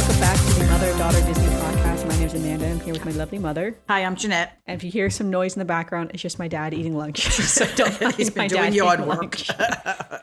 welcome back to the Mother-Daughter Disney podcast. My name is Amanda. I'm here with my lovely mother. Hi, I'm Jeanette. And if you hear some noise in the background, it's just my dad eating lunch. So don't mind He's been my doing dad yard eating work. lunch.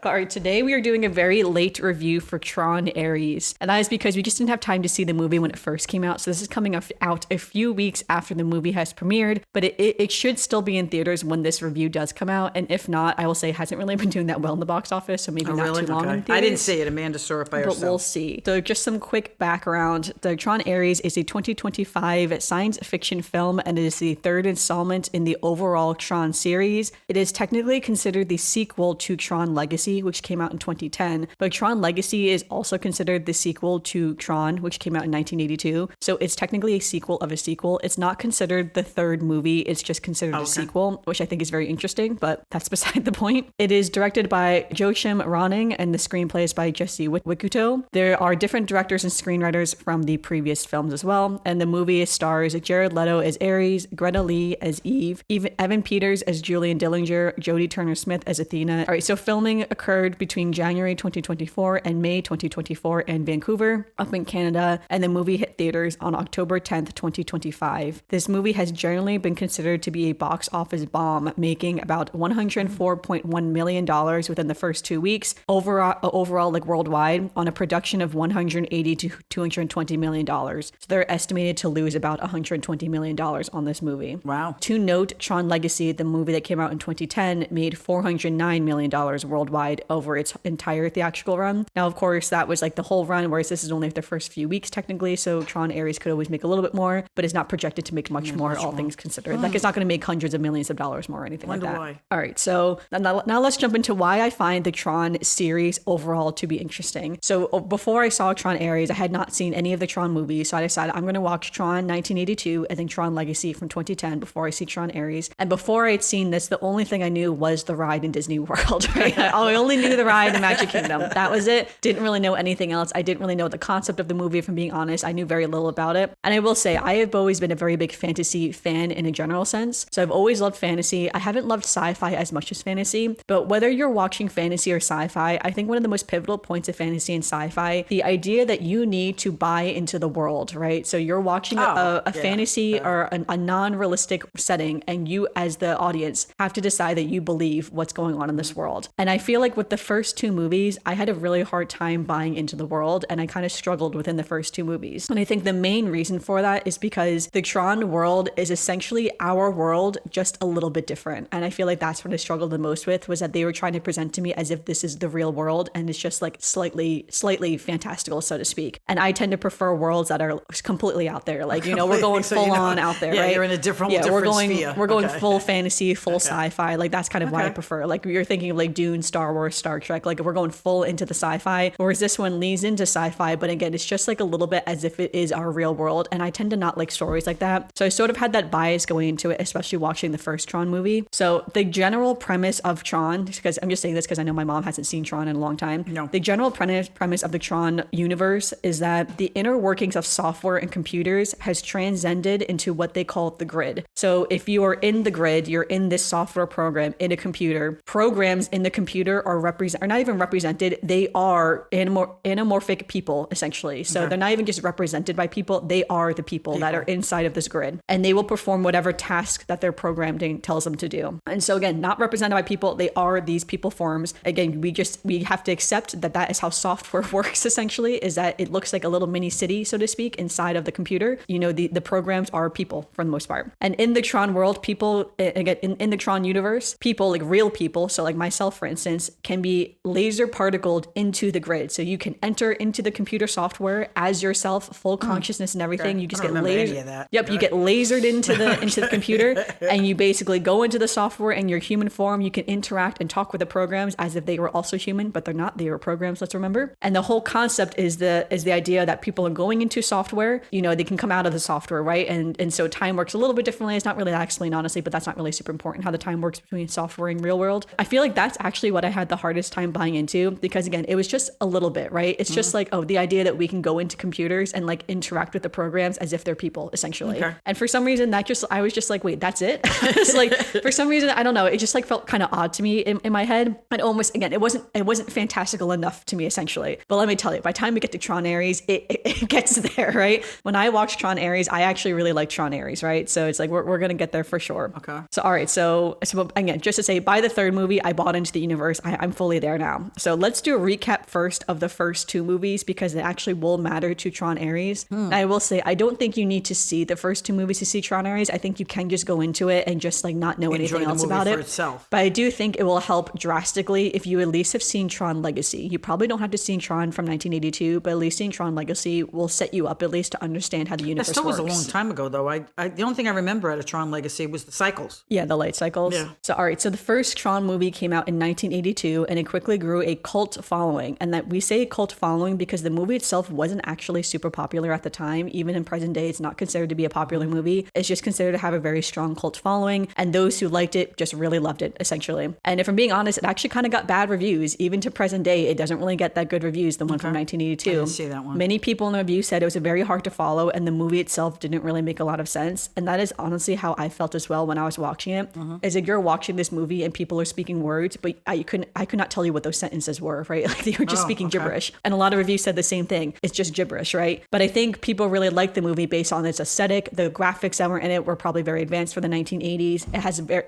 All right, today we are doing a very late review for Tron Ares. And that is because we just didn't have time to see the movie when it first came out. So this is coming out a few weeks after the movie has premiered. But it should still be in theaters when this review does come out. And if not, I will say it hasn't really been doing that well in the box office. So maybe not too long in theaters. I didn't see it. Amanda saw it by herself. But we'll see. So just some quick background. The Tron Ares is a 2025 science fiction film and it is the third installment in the overall Tron series. It is technically considered the sequel to Tron Legacy, which came out in 2010. But Tron Legacy is also considered the sequel to Tron, which came out in 1982. So it's technically a sequel of a sequel. It's not considered the third movie. It's just considered a sequel, which I think is very interesting, but that's beside the point. It is directed by Joachim Ronning and the screenplay is by Jesse Wikuto. There are different directors and screenwriters from the previous films as well. And the movie stars Jared Leto as Ares, Greta Lee as Eve, Evan Peters as Julian Dillinger, Jodie Turner-Smith as Athena. All right, so filming occurred between January 2024 and May 2024 in Vancouver, up in Canada, and the movie hit theaters on October 10th, 2025. This movie has generally been considered to be a box office bomb, making about $104.1 million within the first 2 weeks, overall like worldwide, on a production of $180 to $220 million. So they're estimated to lose about $120 million on this movie. Wow. To note, Tron Legacy, the movie that came out in 2010, made $409 million worldwide over its entire theatrical run. Now, of course, that was like the whole run, whereas this is only the first few weeks technically, so Tron Ares could always make a little bit more, but it's not projected to make much more, all things considered. Like, it's not going to make hundreds of millions of dollars more or anything like that. Why. All right, so now let's jump into why I find the Tron series overall to be interesting. So before I saw Tron Ares, I had not seen any of the Tron movies, so I decided I'm going to watch Tron 1982 and then Tron Legacy from 2010 before I see Tron Ares. And before I'd seen this, the only thing I knew was the ride in Disney World, right? I only knew the ride in Magic Kingdom. That was it. Didn't really know anything else. I didn't really know the concept of the movie, if I'm being honest. I knew very little about it. And I will say, I have always been a very big fantasy fan in a general sense. So I've always loved fantasy. I haven't loved sci-fi as much as fantasy, but whether you're watching fantasy or sci-fi, I think one of the most pivotal points of fantasy and sci-fi, the idea that you need to buy into the world, right? So you're watching a fantasy or a non-realistic setting, and you as the audience have to decide that you believe what's going on in this world. And I feel like with the first two movies, I had a really hard time buying into the world, and I kind of struggled within the first two movies. And I think the main reason for that is because the Tron world is essentially our world, just a little bit different. And I feel like that's what I struggled the most with, was that they were trying to present to me as if this is the real world, and it's just like slightly fantastical, so to speak. And I tend to prefer worlds that are completely out there. Like, we're going full on out there, right? You're in a different sphere. We're going full fantasy, full sci-fi. Like, that's kind of why I prefer. Like, you're thinking of like Dune, Star Wars, Star Trek. Like, we're going full into the sci-fi, whereas this one leans into sci-fi, but again, it's just like a little bit as if it is our real world. And I tend to not like stories like that. So I sort of had that bias going into it, especially watching the first Tron movie. So the general premise of Tron, because I'm just saying this because I know my mom hasn't seen Tron in a long time. No. The general premise of the Tron universe is that the inner workings of software and computers has transcended into what they call the grid. So if you are in the grid, you're in this software program in a computer. Programs in the computer are not even represented. They are anamorphic people, essentially. So they're not even just represented by people. They are the people that are inside of this grid, and they will perform whatever task that their programming tells them to do. And so again, not represented by people, they are these people forms. Again, we have to accept that is how software works, essentially, is that it looks like a little mini city, so to speak, inside of the computer. The programs are people for the most part. And in the Tron world, people, again, in the Tron universe, people, like real people, so like myself, for instance, can be laser particled into the grid. So you can enter into the computer software as yourself, full consciousness and everything. You just get lasered. Yep, you get lasered into the computer, and you basically go into the software in your human form. You can interact and talk with the programs as if they were also human, but they're not. They are programs, let's remember. And the whole concept is the idea that people are going into software, they can come out of the software, right? And so time works a little bit differently. It's not really that explained, honestly, but that's not really super important how the time works between software and real world. I feel like that's actually what I had the hardest time buying into, because again, it was just a little bit, right? It's just like, oh, the idea that we can go into computers and like interact with the programs as if they're people, essentially. Okay. And for some reason I was just like, wait, that's it? It's like, for some reason, I don't know, it just like felt kind of odd to me in my head. And almost, again, it wasn't fantastical enough to me, essentially. But let me tell you, by the time we get to Tron Ares, it gets there, right? When I watched Tron Ares, I actually really like Tron Ares, right? So it's like, we're going to get there for sure. Okay. So, all right. So again, just to say, by the third movie, I bought into the universe. I'm fully there now. So let's do a recap first of the first two movies, because it actually will matter to Tron Ares. And I will say, I don't think you need to see the first two movies to see Tron Ares. I think you can just go into it and just like not know anything else about it. Itself. But I do think it will help drastically if you at least have seen Tron Legacy. You probably don't have to see Tron from 1982, but at least seeing Tron Legacy will set you up at least to understand how the universe works. That still was a long time ago, though. The only thing I remember out of Tron Legacy was the cycles. Yeah, the light cycles. Yeah. So, all right. So the first Tron movie came out in 1982, and it quickly grew a cult following. And that we say cult following because the movie itself wasn't actually super popular at the time. Even in present day, it's not considered to be a popular movie. It's just considered to have a very strong cult following. And those who liked it just really loved it, essentially. And if I'm being honest, it actually kind of got bad reviews. Even to present day, it doesn't really get that good reviews, the one from 1982. I didn't see that one. Many people in the review said it was very hard to follow, and the movie itself didn't really make a lot of sense. And that is honestly how I felt as well when I was watching it. Is that you're watching this movie and people are speaking words, but I could not tell you what those sentences were, right? Like they were just speaking gibberish. And a lot of reviews said the same thing. It's just gibberish, right? But I think people really liked the movie based on its aesthetic. The graphics that were in it were probably very advanced for the 1980s.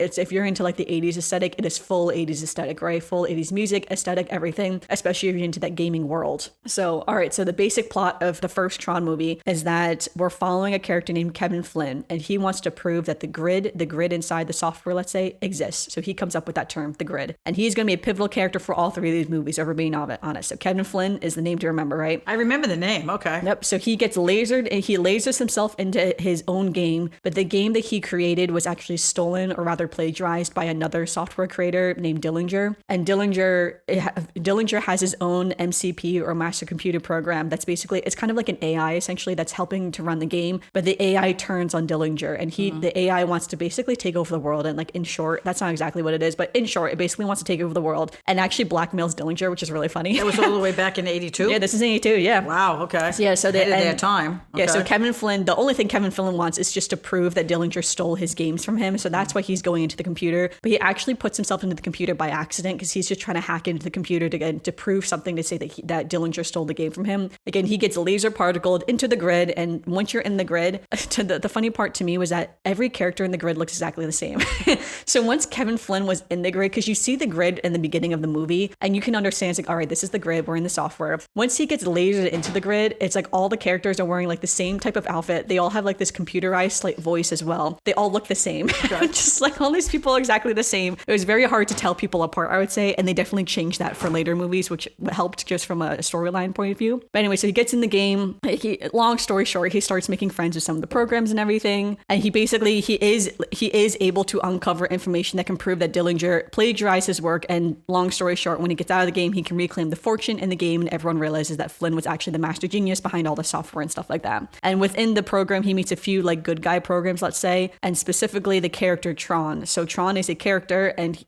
It's if you're into like the 80s aesthetic, it is full 80s aesthetic, right? Full 80s music, aesthetic, everything, especially if you're into that gaming world. So, all right. So the basic plot of the first Tron movie is that we're following a character named Kevin Flynn, and he wants to prove that the grid inside the software, let's say, exists. So he comes up with that term, the grid. And he's going to be a pivotal character for all three of these movies, if we're being honest. So Kevin Flynn is the name to remember, right? I remember the name. Okay. Yep. So he gets lasered, and he lasers himself into his own game, but the game that he created was actually stolen, or rather plagiarized, by another software creator named Dillinger. And Dillinger has his own MCP, or master computer program, that's basically, it's kind of like an AI essentially that's helping to run the game, but the AI turns on Dillinger, and the AI wants to basically take over the world. And like in short, that's not exactly what it is, but in short, it basically wants to take over the world and actually blackmails Dillinger, which is really funny. That was all the way back in 82? Yeah, this is in 82, yeah. Wow, okay. So, yeah, so they had their time. Okay. Yeah, so Kevin Flynn, the only thing Kevin Flynn wants is just to prove that Dillinger stole his games from him, so that's why he's going into the computer, but he actually puts himself into the computer by accident because he's just trying to hack into the computer to prove something, to say that Dillinger stole the game from him. Again, he gets laser particled into the grid, and once you're in the grid, the funny part to me was that every character in the grid looks exactly the same. So once Kevin Flynn was in the grid, because you see the grid in the beginning of the movie, and you can understand, it's like, all right, this is the grid, we're in the software. Once he gets lasered into the grid, it's like all the characters are wearing like the same type of outfit. They all have like this computerized like voice as well. They all look the same. Okay. Just like all these people are exactly the same. It was very hard to tell people apart, I would say, and they definitely changed that for later movies, which helped just from a storyline point of view. But anyway, so he gets in the game. Long story short, he starts making friends with some of the programs and everything, and he is able to uncover information that can prove that Dillinger plagiarized his work. And long story short, when he gets out of the game, he can reclaim the fortune in the game, and everyone realizes that Flynn was actually the master genius behind all the software and stuff like that. And within the program, he meets a few like good guy programs, let's say, and specifically the character Tron. So Tron is a character, and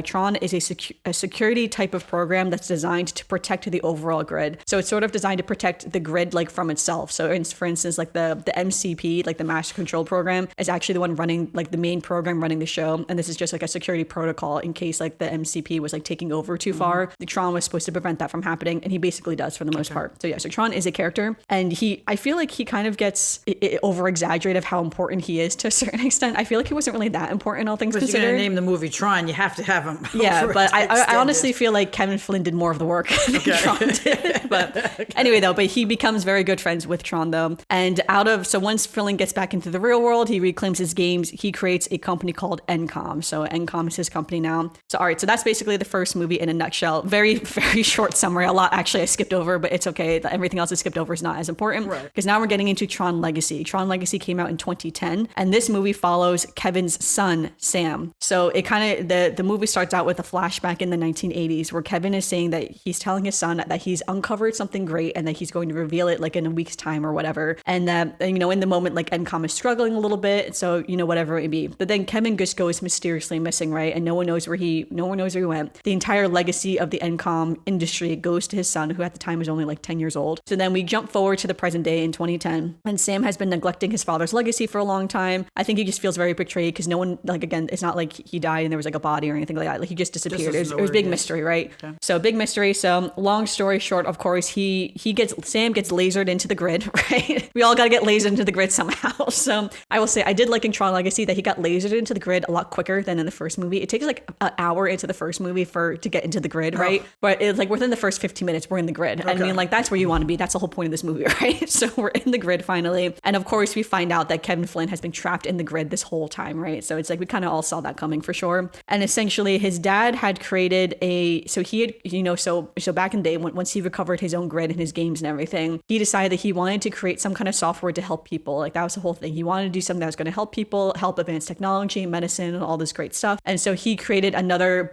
Tron is a security type of program that's designed to protect the overall grid. So it's sort of designed to protect the grid like from itself. So for instance, like the MCP, like the master control program, is actually the one running, like the main program running the show. And this is just like a security protocol in case like the MCP was like taking over too far. The Tron was supposed to prevent that from happening, and he basically does for the most part. So yeah, so Tron is a character, and I feel like he kind of gets over exaggerated of how important he is to a certain extent. I feel like he wasn't really that important, all things considered. If you're going to name the movie Tron, you have to have him. Yeah, but I honestly feel like Kevin Flynn did more of the work than Tron did. But anyway, though, but he becomes very good friends with Tron, though. And so once Flynn gets back into the real world, he reclaims his games. He creates a company called Encom. So Encom is his company now. So all right, so that's basically the first movie in a nutshell. Very, very short summary. A lot actually I skipped over, but it's okay. Everything else I skipped over is not as important. Right. Because now we're getting into Tron Legacy. Tron Legacy came out in 2010, and this movie follows Kevin's son, Sam. So it kind of, the movie starts out with a flashback in the 1980s where Kevin is saying that he's telling his son that he's uncovered something great and that he's going to reveal it like in a week's time or whatever. And that in the moment, like NCOM is struggling a little bit. So, whatever it may be. But then Kevin just goes mysteriously missing, right? And no one knows where he went. The entire legacy of the NCOM industry goes to his son, who at the time was only like 10 years old. So then we jump forward to the present day in 2010. And Sam has been neglecting his father's legacy for a long time. I think he just feels very betrayed because no one, like, again, it's not like he died and there was like a body or anything like that. Like, he just disappeared. It was a big mystery, right? Okay. So big mystery. So long story short, of course, Sam gets lasered into the grid, right? We all got to get lasered into the grid somehow. So I will say I did like in Tron Legacy that he got lasered into the grid a lot quicker than in the first movie. It takes like an hour into the first movie to get into the grid, right? But it's like within the first 15 minutes, we're in the grid. Okay. I mean, like, that's where you want to be. That's the whole point of this movie, right? So we're in the grid finally. And of course, we find out that Kevin Flynn has been trapped in the grid this whole time, right? So it's like we kind of all saw that coming for sure. And essentially, his dad had created so back in the day, once he recovered his own grid and his games and everything, he decided that he wanted to create some kind of software to help people. Like, that was the whole thing. He wanted to do something that was going to help people, help advance technology, medicine, and all this great stuff. And so he created another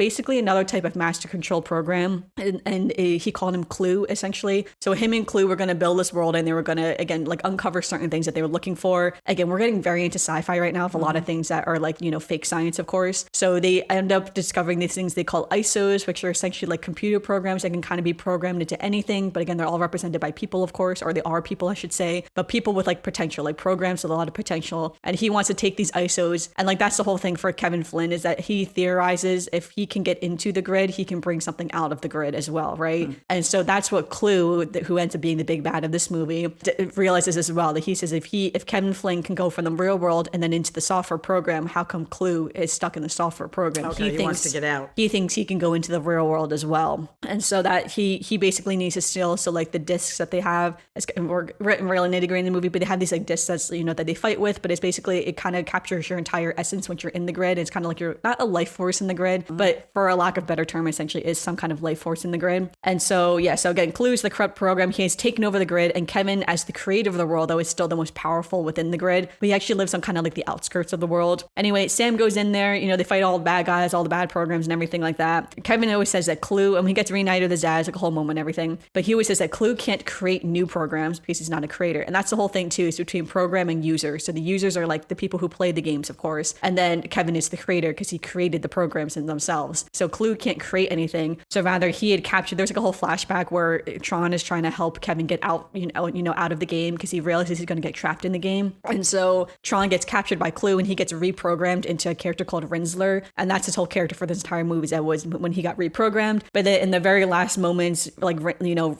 type of master control program, and he called him Clue, essentially. So him and Clue were going to build this world, and they were going to, again, like, uncover certain things that they were looking for. Again, we're getting very into sci-fi right now with a lot of things that are like, fake science, of course. So they end up discovering these things they call ISOs, which are essentially like computer programs that can kind of be programmed into anything. But again, they're all represented by people, of course, or they are people, I should say, but people with like potential, like programs with a lot of potential. And he wants to take these ISOs, and like, that's the whole thing for Kevin Flynn, is that he theorizes if he can get into the grid, he can bring something out of the grid as well, right? And so that's what Clue, who ends up being the big bad of this movie, realizes as well, that he says if Kevin Flynn can go from the real world and then into the software program, how come Clue is stuck in the software program? Okay, he wants to get out. He thinks he can go into the real world as well. And so that he basically needs to steal, so like the discs that they have, we're written really nitty-gritty in the movie, but they have these like discs that's, that they fight with, but it's basically, it kind of captures your entire essence when you're in the grid. It's kind of like you're not a life force in the grid, but for a lack of better term, essentially is some kind of life force in the grid. And so, so again, Clue is the corrupt program. He has taken over the grid, and Kevin, as the creator of the world, though, is still the most powerful within the grid, but he actually lives on kind of like the outskirts of the world. Anyway, Sam goes in there, they fight all the bad guys, all the bad programs and everything like that. Kevin always says that Clue, and he gets reunited with his dad, it's like a whole moment and everything, but he always says that Clue can't create new programs because he's not a creator. And that's the whole thing too, is between program and user. So the users are like the people who play the games, of course, and then Kevin is the creator because he created the programs in themselves. So Clue can't create anything. So rather, he had captured, there's like a whole flashback where Tron is trying to help Kevin get out, out of the game, because he realizes he's going to get trapped in the game. And so Tron gets captured by Clue, and he gets reprogrammed into a character called Rinsler, and that's his whole character for this entire movie. That was when he got reprogrammed. But then in the very last moments, like,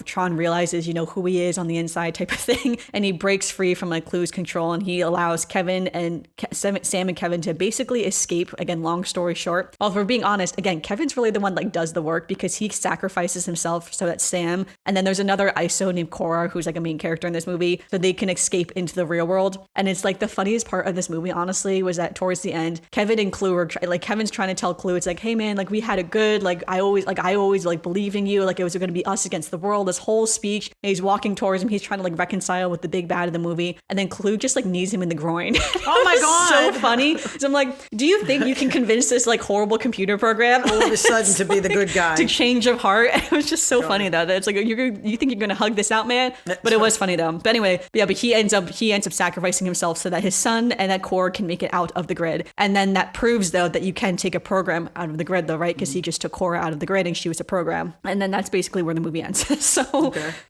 Tron realizes who he is on the inside, type of thing, and he breaks free from like Clue's control, and he allows Kevin and Sam and Kevin to basically escape. Again, long story short, well, if we're being honest, again, Kevin's really the one like does the work, because he sacrifices himself so that Sam, and then there's another ISO named Cora, who's like a main character in this movie, so they can escape into the real world. And it's like the funniest part of this movie, honestly, was that towards the end, Kevin and Clue are like, Kevin's trying to tell Clue, it's like, hey man, like, we had it good, like I always like believe in you, like it was going to be us against the world, this whole speech. And he's walking towards him, he's trying to like reconcile with the big bad of the movie, and then Clue just like knees him in the groin. Oh my god, so funny. So I'm like, do you think you can convince this like horrible computer program all of a sudden to be the good guy, to change of heart? And it was just so funny though, that it's like, you think you're gonna hug this out, man? But it was funny though. But anyway, but he ends up sacrificing himself so that his son and that Core can make it out of the grid. And then that proves though that you can take a program out of the grid though, right? Because he just took Cora out of the grid and she was a program. And then that's basically where the movie ends.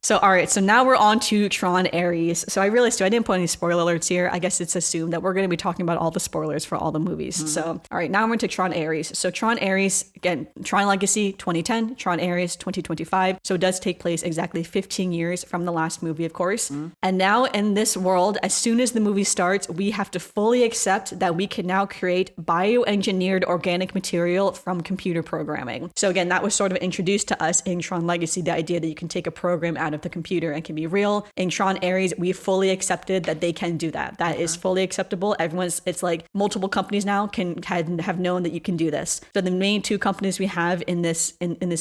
So all right, so now we're on to Tron Ares. So I realized too, I didn't put any spoiler alerts here. I guess it's assumed that we're going to be talking about all the spoilers for all the movies. So all right, now we're into Tron Ares. So Tron Ares, again, Tron Legacy 2010, Tron Ares 2025. So it does take place exactly 15 years from the last movie, of course. And now in this world, as soon as the movie starts, we have to fully accept that we can now create bioengineered organic material from computer programming. So again, that was sort of introduced to us in Tron Legacy, the idea that you can take a program out of the computer and can be real. In Tron Ares, we fully accepted that they can do that. That is fully acceptable. It's like multiple companies now have known that you can do this. So the main two companies we have in this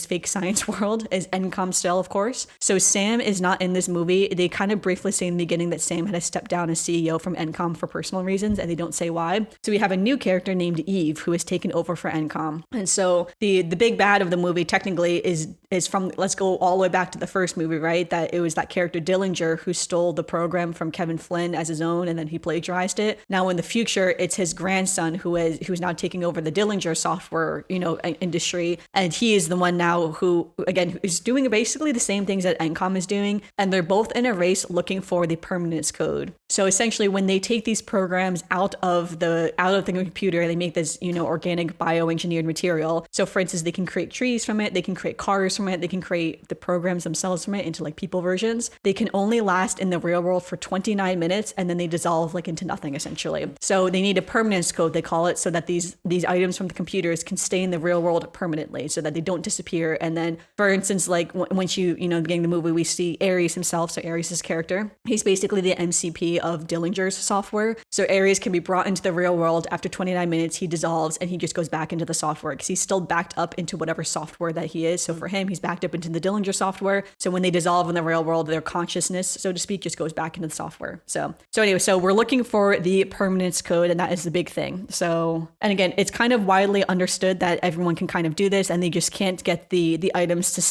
fake science world is NCOM still, of course. So Sam is not in this movie. They kind of briefly say in the beginning that Sam had to step down as CEO from NCOM for personal reasons, and they don't say why. So we have a new character named Eve who has taken over for NCOM. And so the big bad of the movie technically is from, let's go all the way back to the first movie, right? That it was that character Dillinger who stole the program from from Kevin Flynn as his own, and then he plagiarized it. Now in the future, it's his grandson who's now taking over the Dillinger software, industry, and he is the one now who, again, is doing basically the same things that Encom is doing, and they're both in a race looking for the permanence code. So essentially, when they take these programs out of the computer, they make this, organic bioengineered material. So for instance, they can create trees from it, they can create cars from it, they can create the programs themselves from it into like people versions. They can only last in the real world for 29 minutes, and then they dissolve like into nothing essentially. So they need a permanence code, they call it, so that these items from the computers can stay in the real world permanently, so that they don't disappear. And then, for instance, like once getting the movie, we see Ares himself. So Ares' character, he's basically the MCP of Dillinger's software. So Ares can be brought into the real world. After 29 minutes, he dissolves and he just goes back into the software because he's still backed up into whatever software that he is. So for him, he's backed up into the Dillinger software. So when they dissolve in the real world, their consciousness, so to speak, just goes back into the software. So anyway, so we're looking for the permanence code, and that is the big thing. So, and again, it's kind of widely understood that everyone can kind of do this, and they just can't get the items to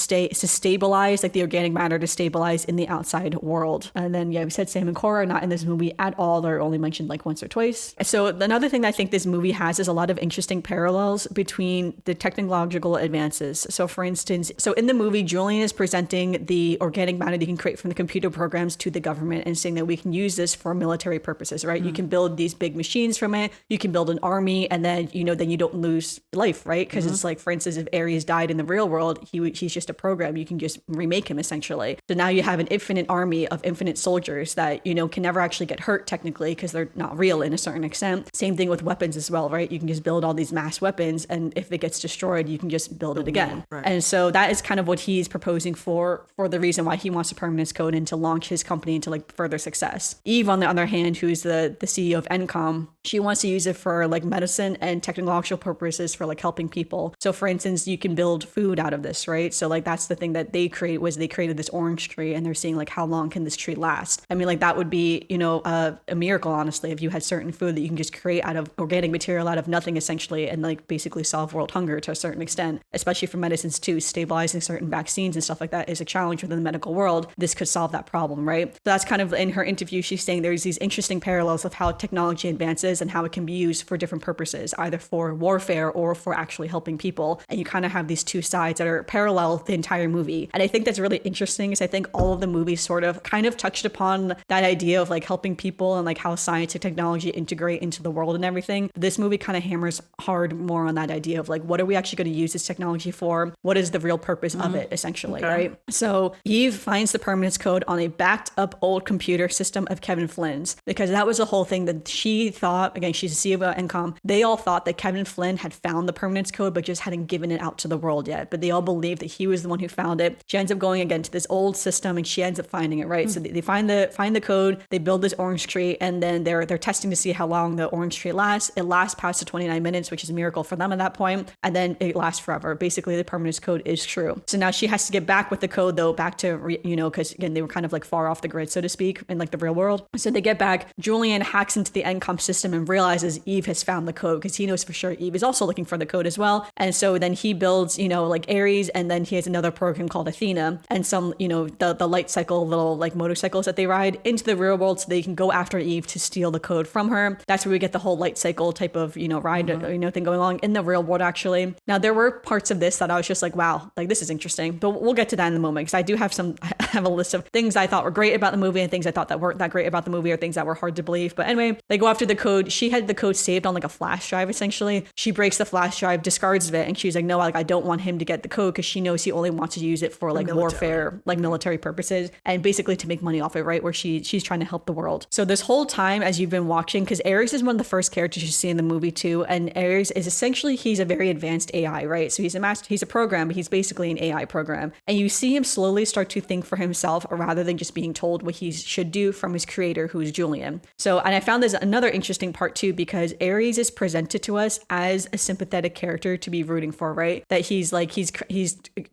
stabilize, like the organic matter to stabilize in the outside world. And then, we said Sam and Cora are not in this movie at all. They're only mentioned like once or twice. So another thing that I think this movie has is a lot of interesting parallels between the technological advances. So for instance, in the movie, Julian is presenting the organic matter that you can create from the computer programs to the government and saying that we can use this for military purposes, right? You can build these big machines from it. You can build an army, and then, then you don't lose life, right? Because it's like, for instance, if Ares died in the real world, he's just a program. You can just remake him essentially. So now you have an infinite army of infinite soldiers that, can never actually get hurt technically because they're not real in a certain extent. Same thing with weapons as well, right? You can just build all these mass weapons, and if it gets destroyed, you can just build it again. Right. And so that is kind of what he's proposing for the reason why he wants a permanence code and to launch his company into like further success. Eve, on the other hand, who's the CEO of Encom, she wants to use it for like medicine and technological purposes for like helping people. So for instance, you can build food out of this, right? So like that's the thing that they created this orange tree, and they're seeing like how long can this tree last? I mean, like that would be, a miracle, honestly, if you had certain food that you can just create out of organic material out of nothing essentially, and like basically solve world hunger to a certain extent, especially for medicines too. Stabilizing certain vaccines and stuff like that is a challenge within the medical world. This could solve that problem, right? So that's kind of, in her interview, she's saying there's these interesting parallels of how technology advances and how it can be used for different purposes, either for warfare or for actually helping people. And you kind of have these two sides that are parallel the entire movie. And I think that's really interesting, is I think all of the movies sort of kind of touched upon that idea of like helping people and like how science and technology integrate into the world and everything. This movie kind of hammers hard more on that idea of like, what are we actually going to use this technology for? What is the real purpose of it, essentially, right? So Eve finds the permanence code on a backed up old computer system of Kevin Flynn's, because that was the whole thing that she thought. Again, she's a CEO of Encom. They all thought that Kevin Flynn had found the permanence code, but just hadn't given it out to the world yet. But they all believed that he was the one who found it. She ends up going again to this old system, and she ends up finding it, right? So they find the code, they build this orange tree, and then they're testing to see how long the orange tree lasts. It lasts past the 29 minutes, which is a miracle for them at that point, and then it lasts forever. Basically, the permanence code is true. So now she has to get back with the code, though, back to, because again, they were kind of like far off the grid, so to speak, in like the real world. So they get back. Julian hacks into the Encom system and realizes Eve has found the code, because he knows for sure Eve is also looking for the code as well. And so then he builds, like Ares, and then he has another program called Athena, and some, the light cycle little like motorcycles that they ride into the real world so they can go after Eve to steal the code from her. That's where we get the whole light cycle type of, ride, thing going on in the real world, actually. Now, there were parts of this that I was just like, wow, like this is interesting, but we'll get to that in a moment, because I do have I have a list of things I thought were great about the movie and things I thought that weren't that great about the movie, or things that were hard to believe. But anyway, they go after the code. She had the code saved on like a flash drive, essentially. She breaks the flash drive, discards of it, and she's like, no, like I don't want him to get the code, because she knows he only wants to use it for like warfare, like military purposes, and basically to make money off it, right? Where she's trying to help the world. So this whole time, as you've been watching, because Ares is one of the first characters you see in the movie too, and Ares is essentially, he's a very advanced AI, right? So he's a program, but he's basically an AI program, and you see him slowly start to think for himself rather than just being told what he should do from his creator, who is Julian. So, and I found this another interesting part too, because Ares is presented to us as a sympathetic character to be rooting for, right? That he's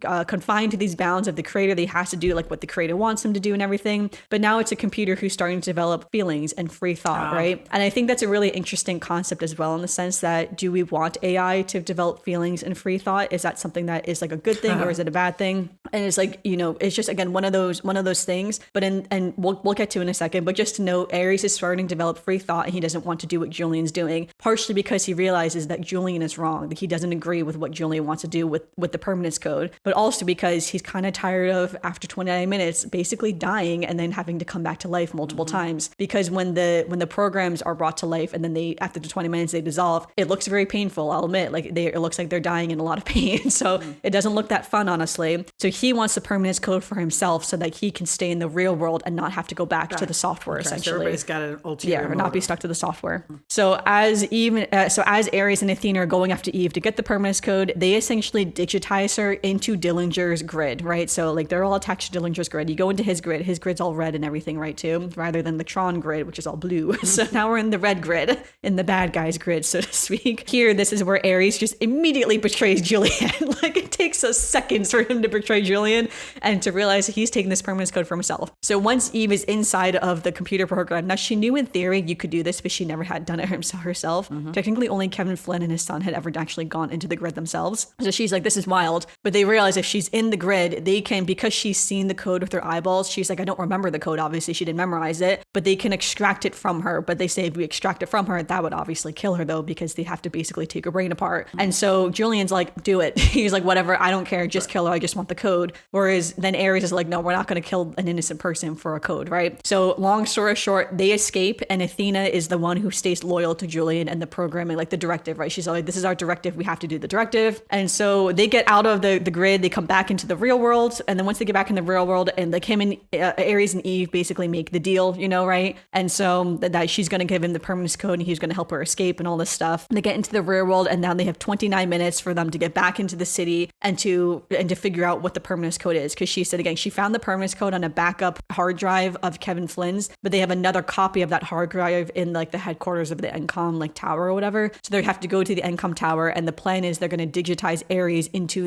confined to these bounds of the creator, that he has to do like what the creator wants him to do and everything. But now it's a computer who's starting to develop feelings and free thought, right? And I think that's a really interesting concept as well, in the sense that, do we want AI to develop feelings and free thought? Is that something that is like a good thing, or is it a bad thing? And it's like, it's just, again, one of those things. But and we'll get to in a second, but just to note, Ares is starting to develop free thought and he doesn't want to do what Julian's doing, partially because he realizes that Julian is wrong, that he doesn't agree with what Julian wants to do with the permanence code, but also because he's kind of tired of, after 29 minutes, basically dying and then having to come back to life multiple times. Because when the programs are brought to life and then after the 20 minutes they dissolve, it looks very painful, I'll admit. Like it looks like they're dying in a lot of pain. So it doesn't look that fun, honestly. So he wants the permanence code for himself so that he can stay in the real world and not have to go back to the software, essentially. So everybody's got an ulterior or not motive. be stuck to the software. So as Ares and Athena are going after Eve to get the permanence code, they essentially digitize her into Dillinger's grid, right? So like they're all attached to Dillinger's grid. You go into his grid's all red and everything, right, too, rather than the Tron grid, which is all blue. So now we're in the red grid, in the bad guy's grid, so to speak. Here, this is where Ares just immediately betrays Julian. Like it takes us seconds for him to betray Julian and to realize he's taking this permanence code for himself. So once Eve is inside of the computer program, now she knew in theory you could do this, but she never had done it herself. Technically, only Kevin Flynn and his son had ever actually gone into the grid themselves. So she's like, this is wild. But they realize if she's in the grid, they can, because she's seen the code with her eyeballs, she's like, I don't remember the code. Obviously, she didn't memorize it, but they can extract it from her. But they say if we extract it from her, that would obviously kill her, though, because they have to basically take her brain apart. And so Julian's like, do it. He's like, whatever, I don't care, just kill her. I just want the code. Whereas then Ares is like, no, we're not going to kill an innocent person for a code, right? So long story short, they escape, and Athena is the one who stays loyal to Julian and the programming, like the directive, right? She's like, this is our directive, we have to do the directive. And so they get out of the grid, they come back into the real world, and then once they get back in the real world, and like him and Ares and Eve basically make the deal, right? And so that she's going to give him the permanence code and he's going to help her escape and all this stuff. And they get into the real world, and now they have 29 minutes for them to get back into the city and to figure out what the permanence code is. Because she said, again, she found the permanence code on a backup hard drive of Kevin Flynn's, but they have another copy of that hard drive in like the headquarters of the Encom like tower or whatever. So they have to go to the Encom tower, and the plan is they're going to digitize Ares into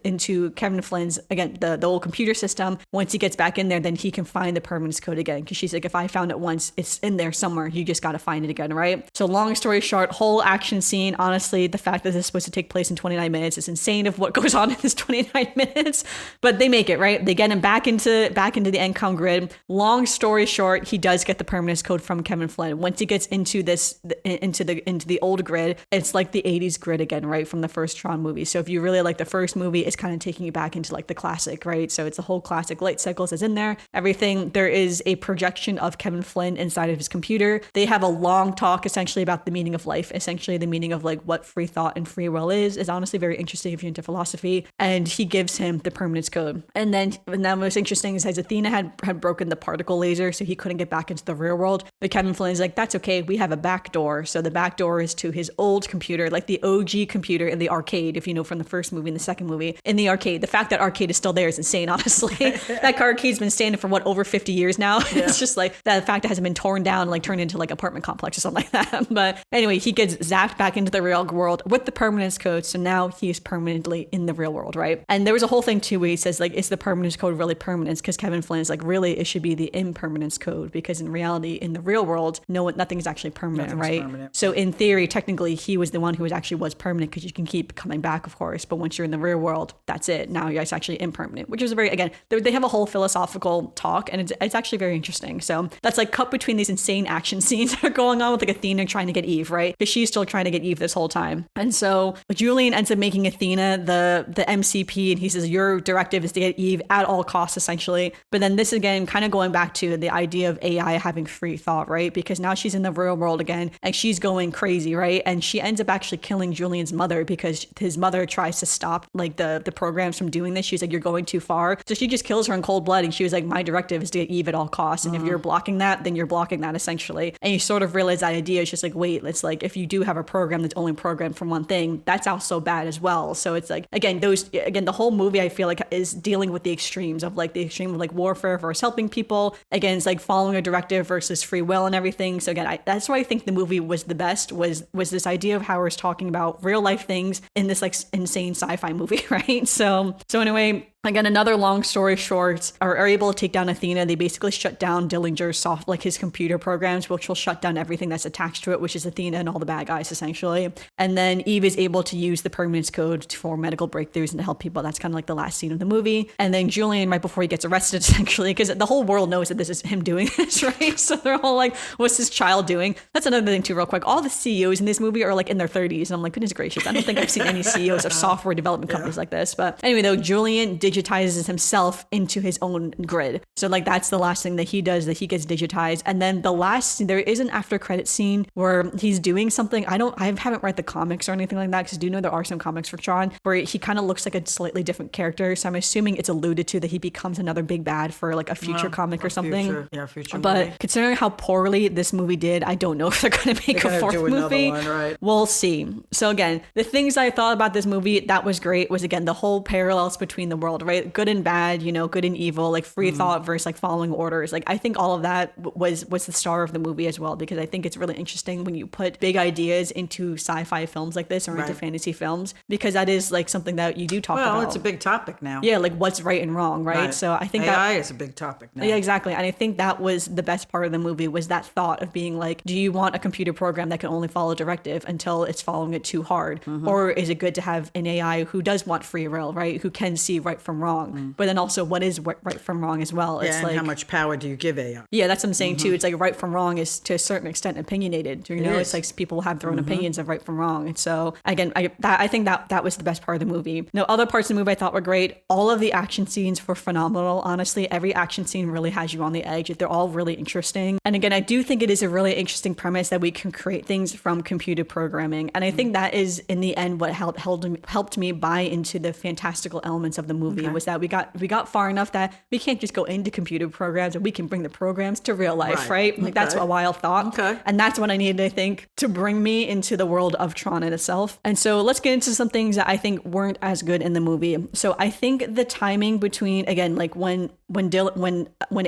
into Kevin Flynn's, again, the old computer system. Once he gets back in there, then he can find the permanence code again. Because she's like, if I found it once, it's in there somewhere. You just got to find it again, right? So long story short, whole action scene. Honestly, the fact that this is supposed to take place in 29 minutes is insane of what goes on in this 29 minutes. But they make it, right? They get him back into the Encom grid. Long story short, he does get the permanence code from Kevin Flynn. Once he gets into the old grid, it's like the 80s grid again, right? From the first Tron movie. So if you really like the first movie, it's kind of taking you back into like the classic, right? So it's the whole classic light cycles is in there, everything. There is a projection of Kevin Flynn inside of his computer. They have a long talk essentially about the meaning of life, essentially the meaning of like what free thought and free will is honestly very interesting if you're into philosophy. And he gives him the permanence code. And then what's interesting is as Athena had broken the particle laser, so he couldn't get back into the real world. But Kevin Flynn is like, that's okay, we have a back door. So the back door is to his old computer, like the OG computer in the arcade, if you know from the first movie and the second movie. In the arcade, the fact that arcade is still there is insane, honestly. That arcade's been standing for over 50 years now. Yeah. It's just like that fact it hasn't been torn down, like turned into like apartment complex or something like that. But anyway, he gets zapped back into the real world with the permanence code. So now he's permanently in the real world, right? And there was a whole thing too where he says like, is the permanence code really permanence? Because Kevin Flynn is like, really, it should be the impermanence code, because in reality, in the real world, nothing's actually permanent, right? Permanent. So in theory, technically, he was the one who was permanent, because you can keep coming back, of course. But once you're in the real world, that's it. Now you're actually impermanent, which is again, they have a whole philosophical talk, and it's actually very interesting. So that's like cut between these insane action scenes that are going on with like Athena trying to get Eve, right? Because she's still trying to get Eve this whole time. And so Julian ends up making Athena the MCP, and he says, your directive is to get Eve at all costs, essentially. But then this again, kind of going back to the idea of AI having free thought, right? Because now she's in the real world again, and she's going crazy, right? And she ends up actually killing Julian's mother, because his mother tries to stop like the programs from doing this. She's like, you're going too far. So she just kills her in cold blood, and she was like, my directive is to get Eve at all costs. And if you're blocking that, then you're blocking that, essentially. And you sort of realize that idea is just like, wait, it's like, if you do have a program that's only programmed for one thing, that's also bad as well. So it's like, again, the whole movie I feel like is dealing with the extremes of like the extreme of like warfare versus helping people. Again, it's like following a directive versus free will and everything. So again, that's why I think the movie was the best, was this idea of how we're talking about real life things in this like insane sci-fi movie, right? So anyway, Again, another long story short, are able to take down Athena. They basically shut down Dillinger's his computer programs, which will shut down everything that's attached to it, which is Athena and all the bad guys, essentially. And then Eve is able to use the permanence code for medical breakthroughs and to help people. That's kind of like the last scene of the movie. And then Julian, right before he gets arrested, essentially, because the whole world knows that this is him doing this, right? So they're all like, what's this child doing? That's another thing too, real quick. All the CEOs in this movie are like in their 30s. And I'm like, goodness gracious, I don't think I've seen any CEOs of software development companies like this. But anyway, though, Julian digitizes himself into his own grid. So like that's the last thing that he does, that he gets digitized. And then the last, there is an after credit scene where he's doing something. I haven't read the comics or anything like that, because I do know there are some comics for Tron where he kind of looks like a slightly different character. So I'm assuming it's alluded to that he becomes another big bad for like a future comic or something. Future but movie. Considering how poorly this movie did, I don't know if they're going to make a fourth movie. One, right? We'll see. So again, the things I thought about this movie that was great was, again, the whole parallels between the world, right? Good and bad, good and evil, like free thought versus like following orders. Like I think all of that was the star of the movie as well, because I think it's really interesting when you put big ideas into sci-fi films like this or into fantasy films, because that is like something that you do talk about. Well, it's a big topic now. Yeah, like what's right and wrong, right? So I think AI is a big topic now. Yeah, exactly. And I think that was the best part of the movie, was that thought of being like, do you want a computer program that can only follow directive until it's following it too hard? Or is it good to have an AI who does want free will, right? Who can see right from wrong, but then also what is right from wrong as well. Yeah, it's and like, how much power do you give AI? Yeah, that's what I'm saying too. It's like right from wrong is to a certain extent opinionated. It's like people have their own opinions of right from wrong. And so again, I think that was the best part of the movie. Now, other parts of the movie I thought were great. All of the action scenes were phenomenal. Honestly, every action scene really has you on the edge. They're all really interesting. And again, I do think it is a really interesting premise that we can create things from computer programming. And I think that is in the end what helped me buy into the fantastical elements of the movie, was that we got far enough that we can't just go into computer programs, and we can bring the programs to real life, right? Like that's a wild thought. And that's what I needed, I think, to bring me into the world of Tron in itself. And so let's get into some things that I think weren't as good in the movie. So I think the timing between, again, like when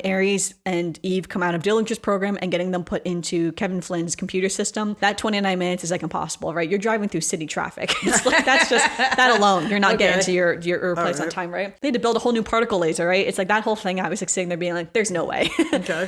Ares and Eve come out of Dillinger's program and getting them put into Kevin Flynn's computer system, that 29 minutes is like impossible, right? You're driving through city traffic. It's like, that's just, that alone, you're not getting to your place on time, right? They had to build a whole new particle laser, right? It's like that whole thing, I was like sitting there being like, there's no way.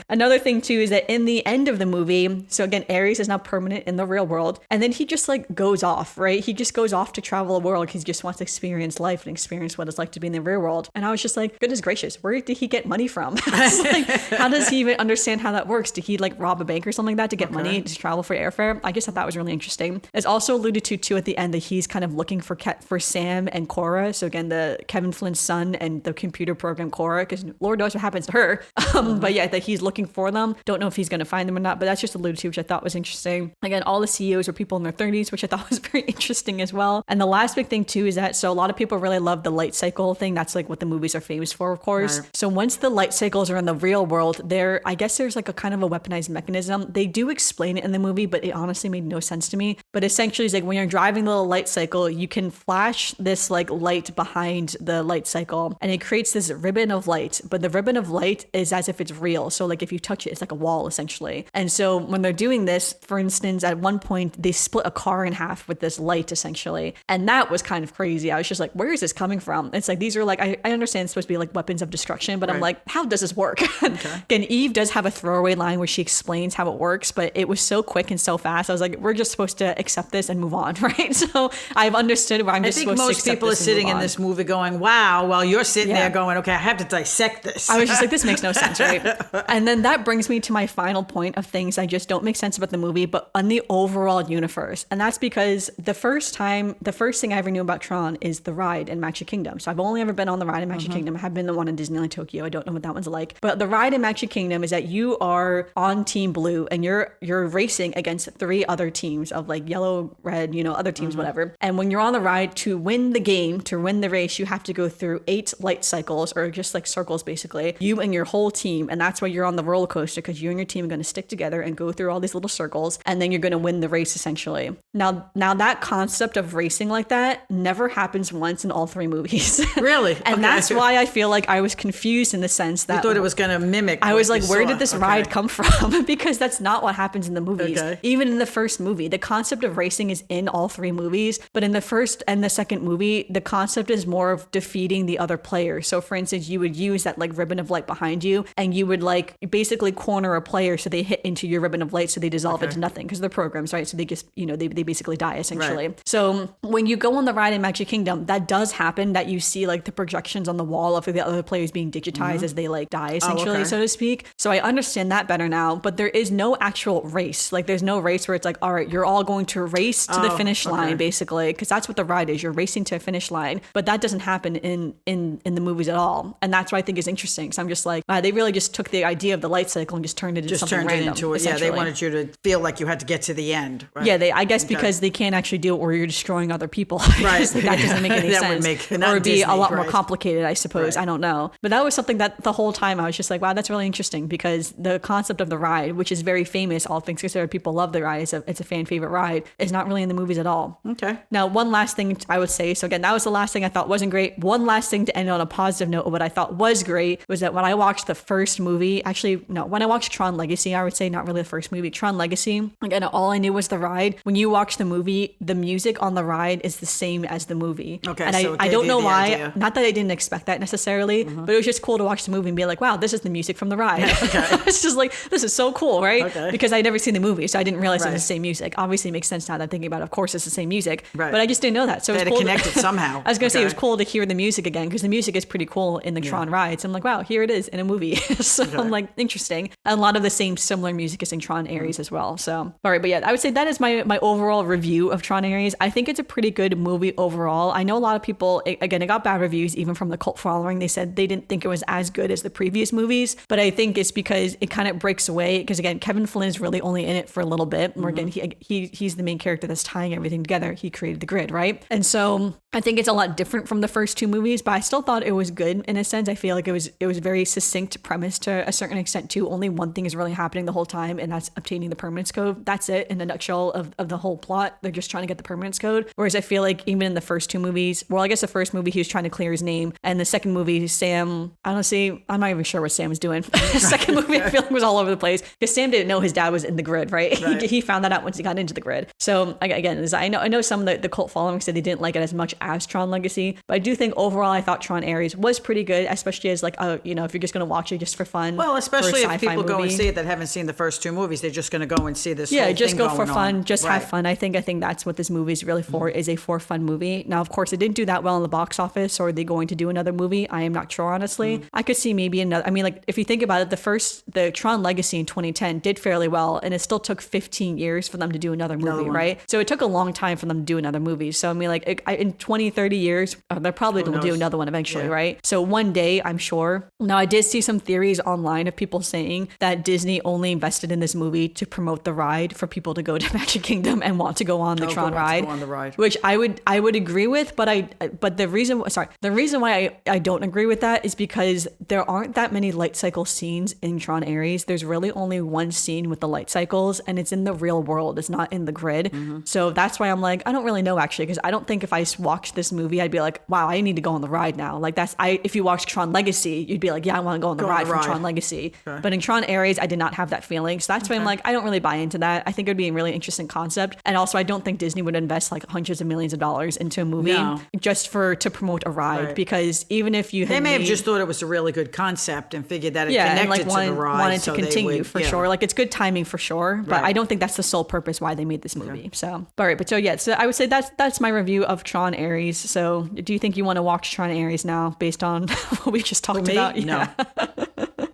Another thing too is that in the end of the movie, so again, Ares is now permanent in the real world, and then he just like goes off, right? He just goes off to travel the world. He just wants to experience life and experience what it's like to be in the real world. And I was just like, goodness gracious, where did he get money from? Like, how does he even understand how that works? Did he like rob a bank or something like that to get money to travel for airfare? I just thought that was really interesting. It's also alluded to too at the end that he's kind of looking for Sam and Cora. So again, the Kevin Flynn's son and the computer program Cora, because Lord knows what happens to her. But yeah, that he's looking for them. Don't know if he's going to find them or not, but that's just alluded to, which I thought was interesting. Again, all the CEOs are people in their 30s, which I thought was very interesting as well. And the last big thing too is that, so a lot of people really love the light cycle thing. That's like what the movies are famous for, of course. Right. So once the light cycles are in the real world, I guess there's like a kind of a weaponized mechanism. They do explain it in the movie, but it honestly made no sense to me. But essentially it's like when you're driving the little light cycle, you can flash this like light behind the light cycle and it creates this ribbon of light, but the ribbon of light is as if it's real. So like if you touch it, it's like a wall essentially. And so when they're doing this, for instance, at one point they split a car in half with this light essentially. And that was kind of crazy. I was just like, where is this coming from? It's like, these are like, I understand it's supposed to be like weapons of destruction, but I'm like, how does this work? Again, Eve does have a throwaway line where she explains how it works, but it was so quick and so fast. I was like, we're just supposed to accept this and move on, right? So I've understood where I'm just supposed to accept this. I think most people are sitting in this movie going, wow, while you're sitting there going, okay, I have to dissect this. I was just like, this makes no sense, right? And then that brings me to my final point of things I just don't make sense about the movie, but on the overall universe. And that's because the first thing I ever knew about Tron is the ride in Magic Kingdom. So I've only ever been on the ride in Magic Kingdom. I have been the one in Disneyland Tokyo. I don't know what that one's like. But the ride in Magic Kingdom is that you are on Team Blue and you're racing against 3 other teams of like yellow, red, other teams, whatever. And when you're on the ride, to win the game, to win the race, you have to go through 8 light cycles, or just like circles basically, you and your whole team. And that's why you're on the roller coaster, because you and your team are going to stick together and go through all these little circles, and then you're going to win the race essentially. Now that concept of racing like that never happens once in all 3 movies. Really? And that's why I feel like I was confused in the sense that you thought it was going to mimic. I was like, where did this ride come from? Because that's not what happens in the movies. Even in the first movie, the concept of racing is in all 3 movies, but in the first and the second movie, the concept is more of defeating defeating the other players. So for instance, you would use that like ribbon of light behind you, and you would like basically corner a player so they hit into your ribbon of light, so they dissolve into nothing because they're programs, right? So they just, they basically die essentially. Right. So when you go on the ride in Magic Kingdom, that does happen, that you see like the projections on the wall of the other players being digitized as they like die essentially, so to speak. So I understand that better now, but there is no actual race. Like there's no race where it's like, all right, you're all going to race to the finish line basically, because that's what the ride is. You're racing to a finish line, but that doesn't happen in the movies at all. And that's what I think is interesting. So I'm just like, they really just took the idea of the light cycle and just turned it into something random. Yeah, they wanted you to feel like you had to get to the end. Right? Yeah, I guess because they can't actually do it where you're destroying other people. Right. That doesn't make any sense. Would make, or it'd be a lot more complicated, I suppose. Right. I don't know. But that was something that the whole time I was just like, wow, that's really interesting, because the concept of the ride, which is very famous, all things considered, people love the ride, it's a fan favorite ride, is not really in the movies at all. Okay. Now, one last thing I would say, so again, that was the last thing I thought wasn't great. One last thing to end on a positive note of what I thought was great was that when I watched the first movie, actually, no, when I watched Tron Legacy, I would say not really the first movie, Tron Legacy, again, all I knew was the ride. When you watch the movie, the music on the ride is the same as the movie. Okay. And I don't know why, idea. Not that I didn't expect that necessarily, but it was just cool to watch the movie and be like, wow, this is the music from the ride. Okay. It's just like, this is so cool, right? Okay. Because I'd never seen the movie, so I didn't realize it was the same music. Obviously, it makes sense now that I'm thinking about it. Of course, it's the same music, but I just didn't know that. So it was cool to connect it somehow. I was going to say, it was cool to hear the music again, because the music is pretty cool in the Tron ride. So I'm like, wow, here it is in a movie. So I'm like, interesting. And a lot of the same similar music is in Tron Ares as well. So, all right, but yeah, I would say that is my overall review of Tron Ares. I think it's a pretty good movie overall. I know a lot of people, again, it got bad reviews, even from the cult following. They said they didn't think it was as good as the previous movies, but I think it's because it kind of breaks away, because again, Kevin Flynn is really only in it for a little bit. Or again, he's the main character that's tying everything together. He created the grid, right? And so I think it's a lot different from the first two movies, but I still thought it was good in a sense. I feel like it was very succinct premise to a certain extent too. Only one thing is really happening the whole time, and that's obtaining the permanence code. That's it in a nutshell of the whole plot. They're just trying to get the permanence code. Whereas I feel like even in the first two movies, well, I guess the first movie he was trying to clear his name, and the second movie, Sam, honestly, I'm not even sure what Sam was doing. The second movie I feel like was all over the place, because Sam didn't know his dad was in the grid, right? He found that out once he got into the grid. So again, I know some of the cult following said they didn't like it as much as Tron Legacy, but I do think overall I thought Tron Ares was pretty good, especially as like if you're just going to watch it just for fun. Well, especially if people go and see it that haven't seen the first two movies, they're just going to go and see this whole thing just go for fun, just have fun. I think that's what this movie is really for, is a for fun movie. Now, of course, it didn't do that well in the box office, or are they going to do another movie? I am not sure, honestly. I could see maybe another, I mean, like, if you think about it, the Tron Legacy in 2010 did fairly well, and it still took 15 years for them to do another movie, right? So it took a long time for them to do another movie. So I mean, like, in 20, 30 years, they're probably going to do another one eventually, right? So one day, I'm sure. Now, I did see some theories online of people saying that Disney only invested in this movie to promote the ride for people to go to Magic Kingdom and want to go on the Tron ride, which I would agree with, but the reason why I don't agree with that is because there aren't that many light cycle scenes in Tron Ares. There's really only one scene with the light cycles, and it's in the real world. It's not in the grid. So that's why I'm like, I don't really know, actually, because I don't think if I watched this movie, I'd be like, wow, I need to go on the ride now. Like, if you watch Tron Legacy, you'd be like, yeah, I want to go on the ride from Tron Legacy. Okay. But in Tron Ares, I did not have that feeling. So that's why I'm like, I don't really buy into that. I think it would be a really interesting concept. And also, I don't think Disney would invest like hundreds of millions of dollars into a movie just to promote a ride. Because even if you had, they may have just thought it was a really good concept and figured that it connected to the ride. Wanted to continue for sure. Like, it's good timing for sure. But I don't think that's the sole purpose why they made this movie. So, all right. But so I would say that's my review of Tron Ares. So do you think you want to watch Tron Ares now based on what we just talked about? No.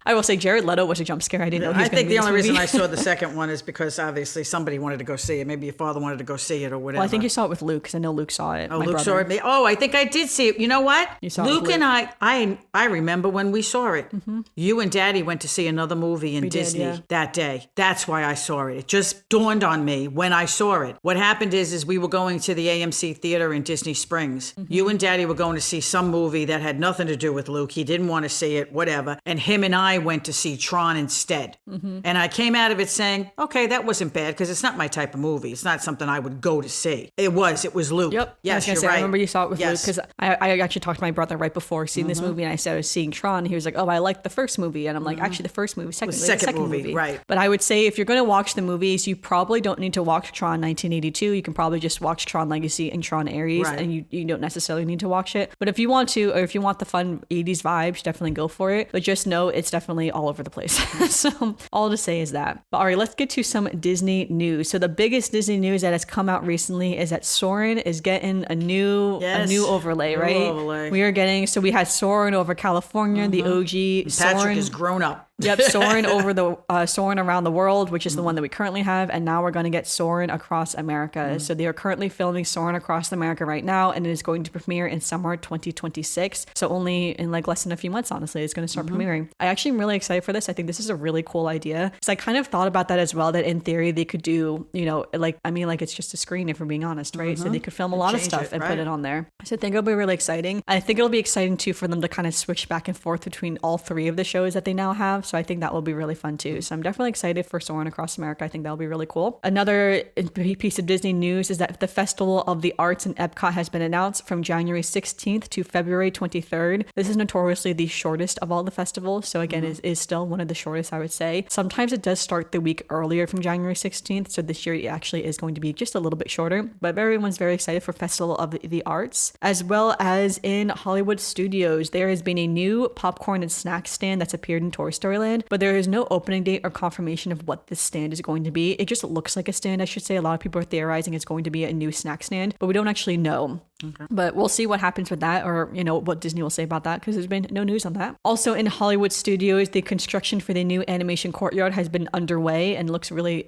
I will say Jared Leto was a jump scare. I didn't know he was going to be in this movie. I think the only reason I saw the second one is because obviously somebody wanted to go see it. Maybe your father wanted to go see it or whatever. Well, I think you saw it with Luke, because I know Luke saw it. Oh, Luke saw it. Oh, I think I did see it. You know what? You saw Luke and I remember when we saw it. You and Daddy went to see another movie in Disney that day. That's why I saw it. It just dawned on me when I saw it. What happened is we were going to the AMC theater in Disney Springs. You and Daddy were going to see some movie that had nothing to do with Luke. He didn't want to see it, whatever. And him and I I went to see Tron instead. And I came out of it saying, okay, that wasn't bad because it's not my type of movie. It's not something I would go to see. It was Luke. Yep. Yes, I was you're right. I remember you saw it with Luke Yes. because I actually talked to my brother right before seeing this movie, and I said I was seeing Tron. And he was like, "Oh, I liked the first movie," and I'm like, "Actually, the first movie, the second movie, right?" But I would say if you're going to watch the movies, you probably don't need to watch Tron 1982. You can probably just watch Tron Legacy and Tron Ares, Right. and you don't necessarily need to watch it. But if you want to, or if you want the fun 80s vibes, definitely go for it. But just know it's definitely all over the place. So all to say is that. But all right, let's get to some Disney news. So the biggest Disney news that has come out recently is that Soarin' is getting a new overlay, right? Overlay. We are getting, so we had Soarin' over California, the OG. Patrick Soarin', has grown up. Yep, Soarin' over the Soarin' around the world, which is the one that we currently have, and now we're going to get Soarin' across America. So they are currently filming Soarin' across America right now, and it is going to premiere in summer 2026. So only in like less than a few months, honestly, it's going to start premiering. I actually am really excited for this. I think this is a really cool idea. So I kind of thought about that as well. That in theory they could do, like it's just a screen if we're being honest, right? So they could film a lot of stuff and put it on there. So I think it'll be really exciting. I think it'll be exciting too for them to kind of switch back and forth between all three of the shows that they now have. So I think that will be really fun too. So I'm definitely excited for Soarin' Across America. I think that'll be really cool. Another piece of Disney news is that the Festival of the Arts in Epcot has been announced from January 16th to February 23rd. This is notoriously the shortest of all the festivals. So again, is still one of the shortest, I would say. Sometimes it does start the week earlier from January 16th. So this year it actually is going to be just a little bit shorter. But everyone's very excited for Festival of the Arts. As well as in Hollywood Studios, there has been a new popcorn and snack stand that's appeared in Toy Story Land, but there is no opening date or confirmation of what this stand is going to be. It just looks like a stand, I should say. A lot of people are theorizing it's going to be a new snack stand, but we don't actually know. Okay. But we'll see what happens with that, or what Disney will say about that, because there's been no news on that. Also in Hollywood Studios, the construction for the new animation courtyard has been underway and looks really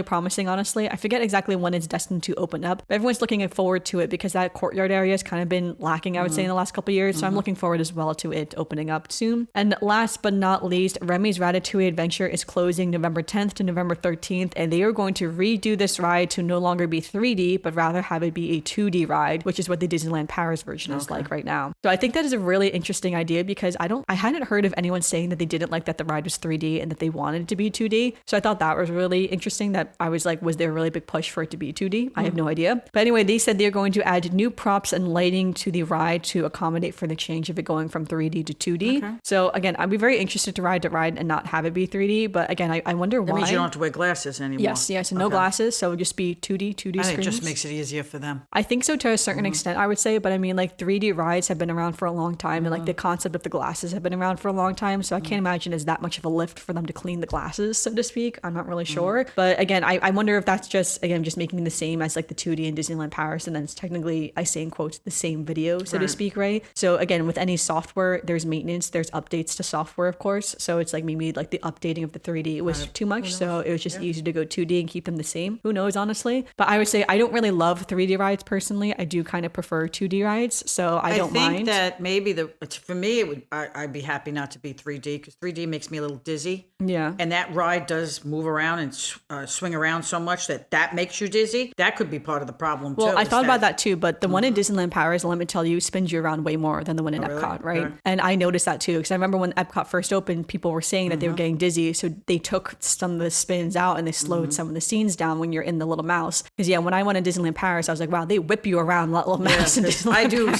promising, honestly. I forget exactly when it's destined to open up, but everyone's looking forward to it because that courtyard area has kind of been lacking, I would say, in the last couple of years. So I'm looking forward as well to it opening up soon. And last but not least, Remy's Ratatouille Adventure is closing November 10th to November 13th, and they are going to redo this ride to no longer be 3D, but rather have it be a 2D ride, which is what the Disneyland Paris version is like right now. So I think that is a really interesting idea because I hadn't heard of anyone saying that they didn't like that the ride was 3D and that they wanted it to be 2D. So I thought that was really interesting, that I was like, was there a really big push for it to be 2D? I have no idea. But anyway, they said they're going to add new props and lighting to the ride to accommodate for the change of it going from 3D to 2D. Okay. So again, I'd be very interested to ride and not have it be 3D. But again, I wonder why. That means you don't have to wear glasses anymore. Yes, and no glasses. So it would just be 2D screens. I think it just makes it easier for them. I think so to a certain extent, I would say. But I mean, like 3D rides have been around for a long time, and like the concept of the glasses have been around for a long time. So I can't imagine it's that much of a lift for them to clean the glasses, so to speak. I'm not really sure. But again, I wonder if that's just making the same as like the 2D in Disneyland Paris, and then it's technically, I say in quotes, the same video, so to speak, right? So again, with any software, there's maintenance, there's updates to software, of course. So it's like maybe like the updating of the 3D was too much, so it was just easy to go 2D and keep them the same. Who knows, honestly? But I would say I don't really love 3D rides personally. I do kind of prefer 2D rides, so I don't mind. I think that maybe for me, I'd be happy not to be 3D because 3D makes me a little dizzy. Yeah. And that ride does move around and swing around so much that makes you dizzy. That could be part of the problem too. Well, I thought about that too, but the one in Disneyland Paris, let me tell you, spins you around way more than the one in Epcot, right? Okay. And I noticed that too, because I remember when Epcot first opened, people were saying that they were getting dizzy, so they took some of the spins out and they slowed some of the scenes down when you're in the little mouse. Because when I went to Disneyland Paris, I was like, wow, they whip you around that little mouse. I do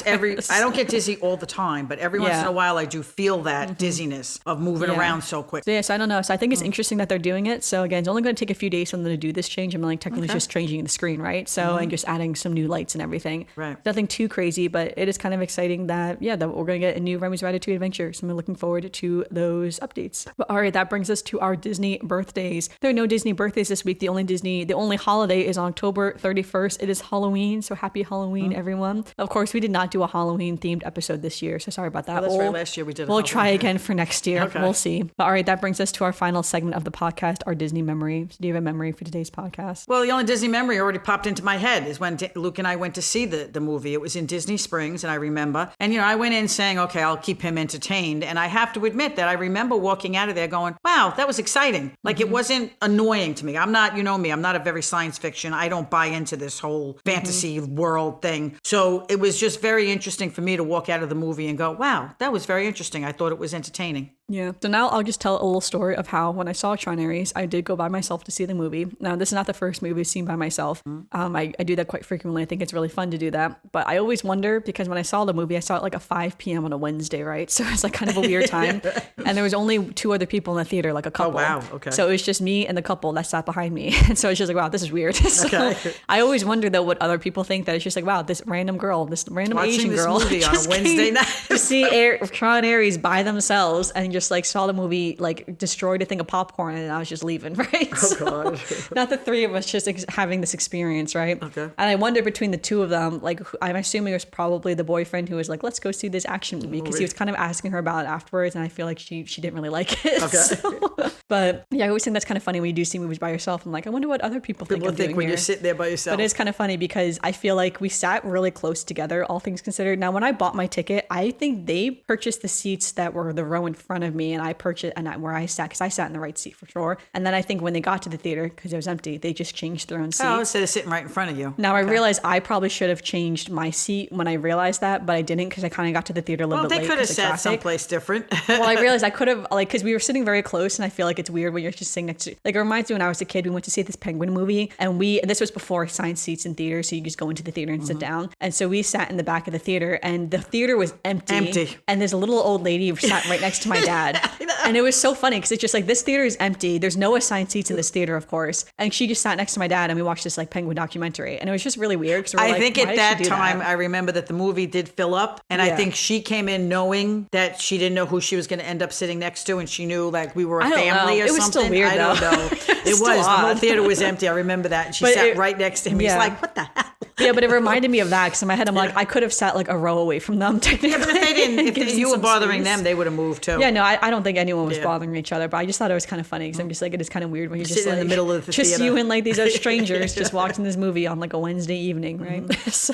I don't get dizzy all the time, but every once in a while I do feel that dizziness of moving around so quick. So I don't know. So I think it's interesting that they're doing it. So again, it's only going to take a few days for them to do this change. I'm like technically just changing the screen, right? So and just adding some new lights and everything. Right. Nothing too crazy, but it is kind of exciting that that we're going to get a new Remy's Ratatouille Adventure. So I'm looking forward to those updates. But all right, that brings us to our Disney birthdays. There are no Disney birthdays this week. The only holiday is on October 31st. It is Halloween. So happy Halloween, everyone. Of course, we did not do a Halloween themed episode this year. So sorry about that. That's right. Last year we did. We'll try again for next year. Okay. We'll see. But all right, that brings us to our final segment of the podcast, our Disney memory. So do you have a memory for today's podcast? Well, the only Disney memory already popped into my head is when Luke and I went to see the movie. It was in Disney Springs, and I remember. And, I went in saying, okay, I'll keep him entertained. And I have to admit that I remember walking out of there going, wow, that was exciting. Like, it wasn't annoying to me. I'm not, me, I'm not a very science fiction. I don't buy into this whole fantasy world thing. So it was just very interesting for me to walk out of the movie and go, wow, that was very interesting. I thought it was entertaining. Yeah. So now I'll just tell a little story of how when I saw Tron Ares, I did go by myself to see the movie. Now, this is not the first movie I've seen by myself. I do that quite frequently. I think it's really fun to do that. But I always wonder, because when I saw the movie, I saw it like at 5 p.m. on a Wednesday, right? So it's like kind of a weird time. And there was only 2 other people in the theater, like a couple. Oh, wow. Okay. So it was just me and the couple that sat behind me. And so it's just like, wow, this is weird. So Okay. I always wonder, though, what other people think, that it's just like, wow, this random girl, this random Watching Asian this girl movie on a just Wednesday came night. to see Tron Ares by themselves and just like saw the movie, like destroyed a thing of popcorn, and I was just leaving, right? Oh, God. Not the 3 of us just having this experience, right? Okay. And I wonder between the 2 of them, like I'm assuming it was probably the boyfriend who was like, let's go see this action movie, because he was kind of asking her about it afterwards, and I feel like she didn't really like it. Okay. So, but yeah, I always think that's kind of funny when you do see movies by yourself. I'm like, I wonder what other people think. People I'm think doing when here. you're sitting there by yourself. But it's kind of funny because I feel like we sat really close together, all things considered. Now, when I bought my ticket, I think they purchased the seats that were the row in front of me, and I purchased where I sat, because I sat in the right seat for sure. And then I think when they got to the theater, because it was empty, they just changed their own seat. Oh, instead of sitting right in front of you. Now, I realized I probably should have changed my seat when I realized that, but I didn't, because I kind of got to the theater a little Well, bit late. they could have because of sat traffic. someplace different. Well, I realized I could have, like, because we were sitting very close, and I feel like it's weird when you're just sitting next to, like, it reminds me when I was a kid, we went to see this Penguin movie, and this was before assigned seats in theater, so you just go into the theater and sit down. And so we sat in the back of the theater, and the theater was empty. And there's a little old lady who sat right next to my dad. And it was so funny, because it's just like, this theater is empty. There's no assigned seats in this theater, of course. And she just sat next to my dad, and we watched this, like, Penguin documentary. And it was just really weird, because I think at that time, I remember that the movie did fill up, and I think she came in knowing that she didn't know who she was going to end up sitting next to, and she knew like we were a family or something. It was still weird, I don't know. It was. The whole theater was empty. I remember that. And she sat right next to him. He's like, what the hell? Yeah, but it reminded me of that, because in my head, I'm like, I could have sat like a row away from them, technically. Yeah, but if they didn't, if you were bothering them, they would have moved too. Yeah, no, I don't think anyone was bothering each other, but I just thought it was kind of funny, because I'm just like, it is kind of weird when you're just sitting like, in the middle of the just theater. You and like these other strangers just watching this movie on like a Wednesday evening, right? So,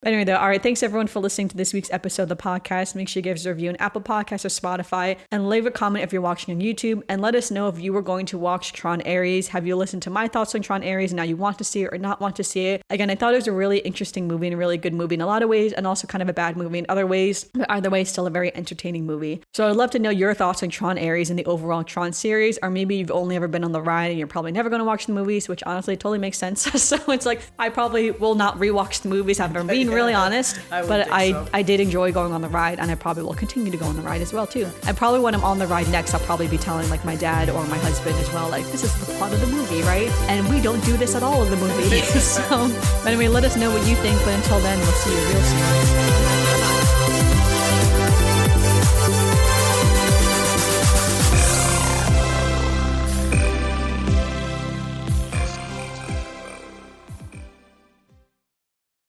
anyway, though, all right, thanks everyone for listening to this week's episode of the podcast. Make sure you give us a review on Apple Podcasts or Spotify, and leave a comment if you're watching on YouTube, and let us know if you were going to watch Tron Ares. Have you listened to my thoughts on Tron Ares, and now you want to see it or not want to see it? Again, I thought it was a really interesting movie and a really good movie in a lot of ways, and also kind of a bad movie in other ways, but either way, still a very entertaining movie. So I'd love to know your thoughts on Tron Ares and the overall Tron series, or maybe you've only ever been on the ride and you're probably never going to watch the movies, which honestly totally makes sense. So it's like, I probably will not rewatch the movies, if I'm being really honest, but I did enjoy going on the ride, and I probably will continue to go on the ride as well too. And probably when I'm on the ride next, I'll probably be telling like my dad or my husband as well, like, this is the plot of the movie, right? And we don't do this at all in the movie. So anyway, let us know what you think, but until then, we'll see you real soon.